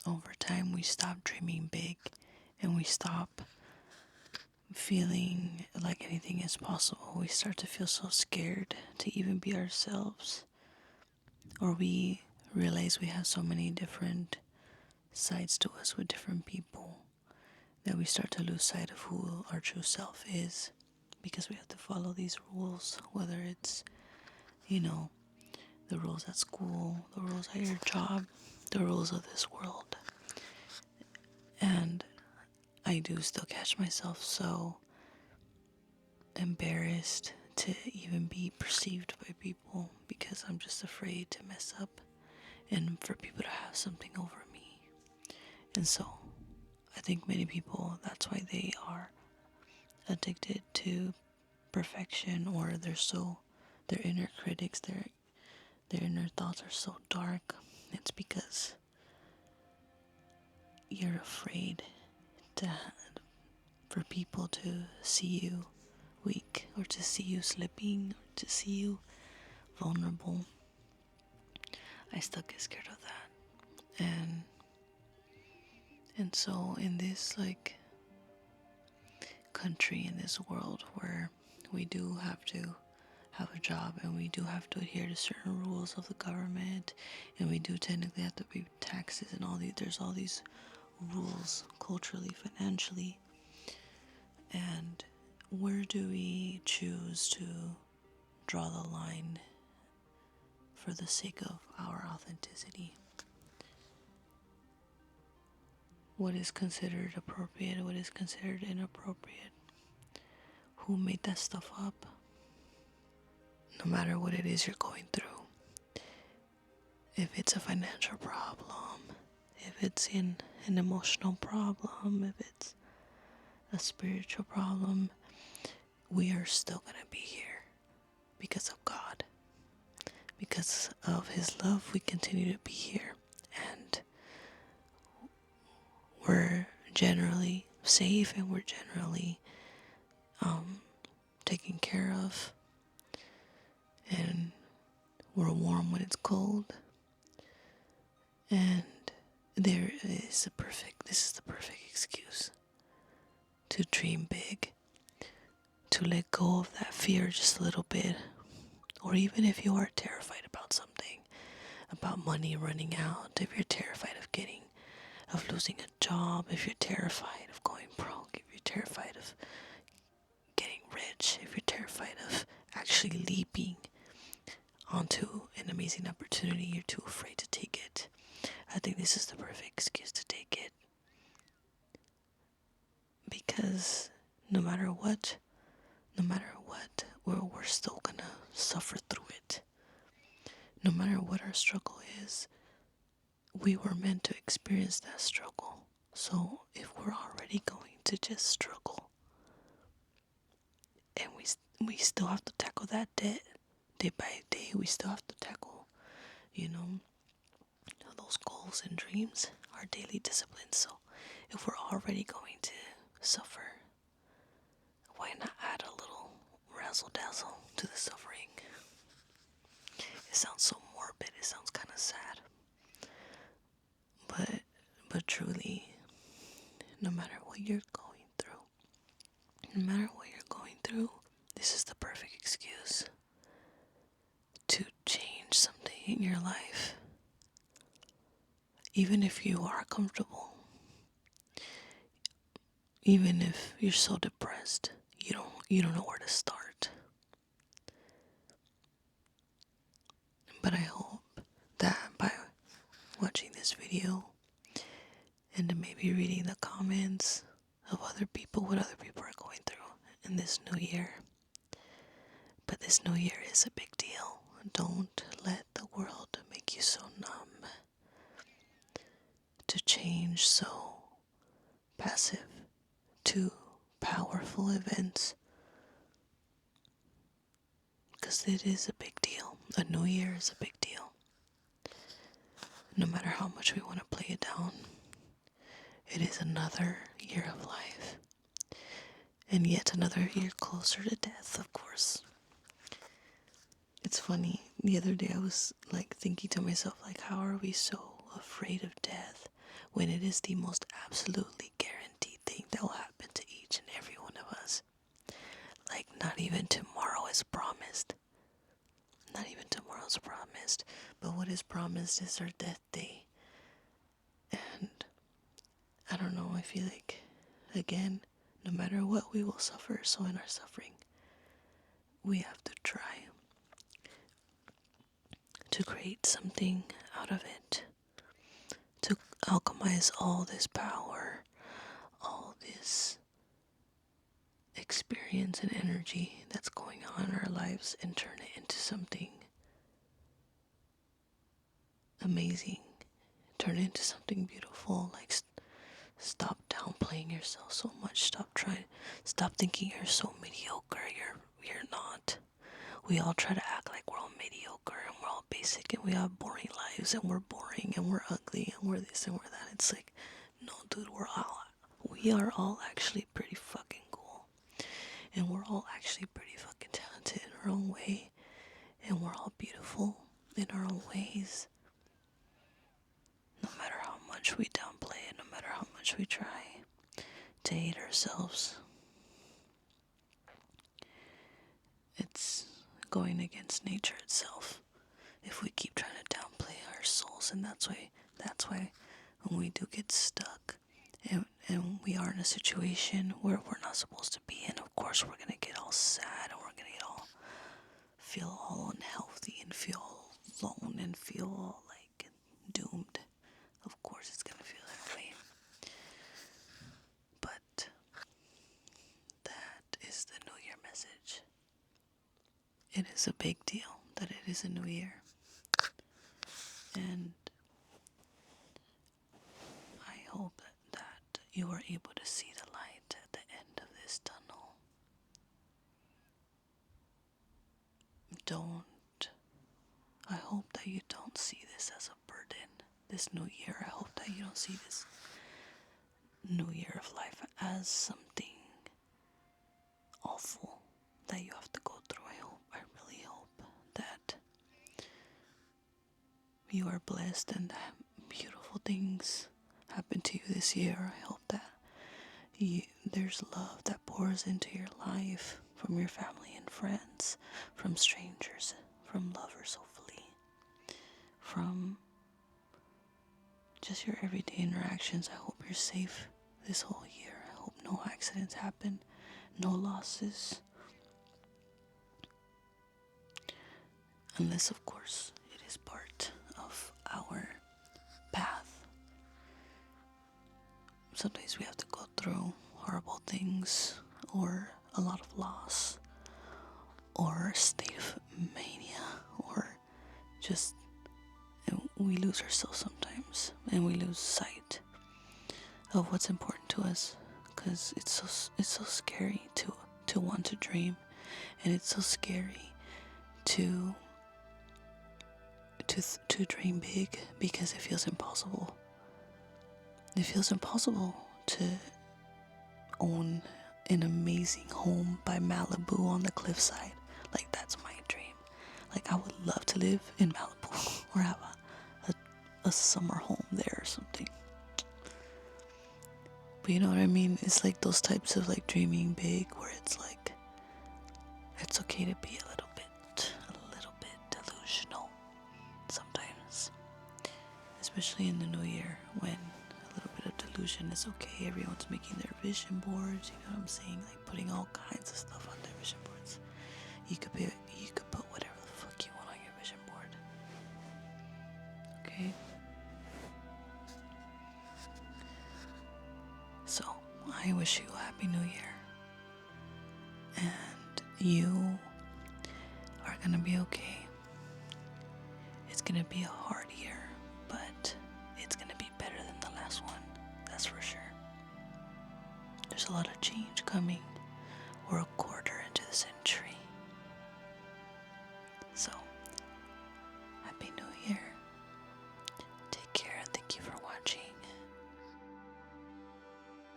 over time we stop dreaming big and we stop feeling like anything is possible. We start to feel so scared to even be ourselves, or we realize we have so many different sides to us with different people that we start to lose sight of who our true self is because we have to follow these rules, whether it's, you know, the rules at school, the rules at your job, the rules of this world. And I do still catch myself so embarrassed to even be perceived by people because I'm just afraid to mess up and for people to have something over me. And so I think many people, that's why they are addicted to perfection, or their inner critics, their inner thoughts are so dark. It's because you're afraid to for people to see you weak, or to see you slipping, or to see you vulnerable. I still get scared of that. And so in this country, in this world where we do have to have a job and we do have to adhere to certain rules of the government, and we do technically have to pay taxes and there's all these rules culturally, financially. And where do we choose to draw the line for the sake of our authenticity? What is considered appropriate? What is considered inappropriate? Who made that stuff up? No matter what it is you're going through, if it's a financial problem, if it's an emotional problem, if it's a spiritual problem, we are still going to be here because of God. Because of His love, we continue to be here. And we're generally safe, and we're generally taken care of. And we're warm when it's cold. And this is the perfect excuse to dream big, to let go of that fear just a little bit. Or even if you are terrified about something, about money running out, if you're terrified of losing a job, if you're terrified of going broke, if you're terrified of getting rich, if you're terrified of actually leaping onto an amazing opportunity, you're too afraid to take it. I think this is the perfect excuse to take it. Because no matter what, we're still gonna suffer through it. No matter what our struggle is, we were meant to experience that struggle. So if we're already going to just struggle, and we still have to tackle that debt day by day, we still have to tackle, those goals and dreams, our daily disciplines. So if we're already going to suffer, why not add a little razzle dazzle to the suffering? It sounds so morbid, it sounds kind of sad. But truly, no matter what you're going through, this is the perfect excuse to change something in your life. Even if you are comfortable, even if you're so depressed, you don't know where to start. But I hope that by watching this video and maybe reading the comments of other people, what other people are going through in this new year. But this new year is a big deal. Don't let the world make you so numb to change so passive to powerful events. Because it is a big deal. A new year is a big deal. No matter how much we want to play it down, it is another year of life. And yet another year closer to death, of course. It's funny, the other day I was thinking to myself, how are we so afraid of death when it is the most absolutely guaranteed thing that will happen to each and every one of us. Like, not even tomorrow is promised. Not even tomorrow is promised. But what is promised is our death day. And I don't know, I feel like, again, no matter what, we will suffer. So in our suffering, we have to try to create something out of it, to alchemize all this power, all this experience and energy that's going on in our lives, and turn it into something amazing, turn it into something beautiful. Like, stop downplaying yourself so much. Stop thinking you're so mediocre. You're not. We all try to act like we're all mediocre and we're all basic and we have boring lives and we're boring and we're ugly and we're this and we're that. It's like, no, dude, we are all actually pretty fucking cool. And we're all actually pretty fucking talented in our own way. And we're all beautiful in our own ways. No matter how much we downplay it, no matter how much we try to hate ourselves, it's going against nature itself if we keep trying to downplay our souls. And that's why when we do get stuck and we are in a situation where we're not supposed to be in, of course we're gonna get all sad and we're gonna feel all unhealthy and feel all alone and feel all like doomed. Of course it's gonna feel that way. But that is the New Year message. It is a big deal that it is a new year. And I hope that you are able to see the light at the end of this tunnel. I hope that you don't see this as a burden, this new year. I hope that you don't see this new year of life as something awful that you have to go through. I really hope that you are blessed and that beautiful things happen to you this year. I hope that there's love that pours into your life from your family and friends, from strangers, from lovers, hopefully, from just your everyday interactions. I hope you're safe this whole year. I hope no accidents happen, no losses. Unless, of course, it is part of our path. Sometimes we have to go through horrible things, or a lot of loss, or a state of mania, or just we lose ourselves sometimes, and we lose sight of what's important to us, because it's so scary to want to dream, and it's so scary to dream big, because it feels impossible. It feels impossible to own an amazing home by Malibu on the cliffside. Like, that's my dream. Like, I would love to live in Malibu or have a summer home there or something. But you know what I mean? It's like those types of like dreaming big where it's like, it's okay to be a little bit delusional sometimes. Especially in the new year, when a little bit of delusion is okay. Everyone's making their vision boards, you know what I'm saying? Like, putting all kinds of stuff on their vision boards. You could put whatever the fuck you want on your vision board. Okay? So, I wish you a happy new year. And you are gonna be okay. It's gonna be a hard year, but it's gonna be better than the last one. That's for sure. There's a lot of change coming.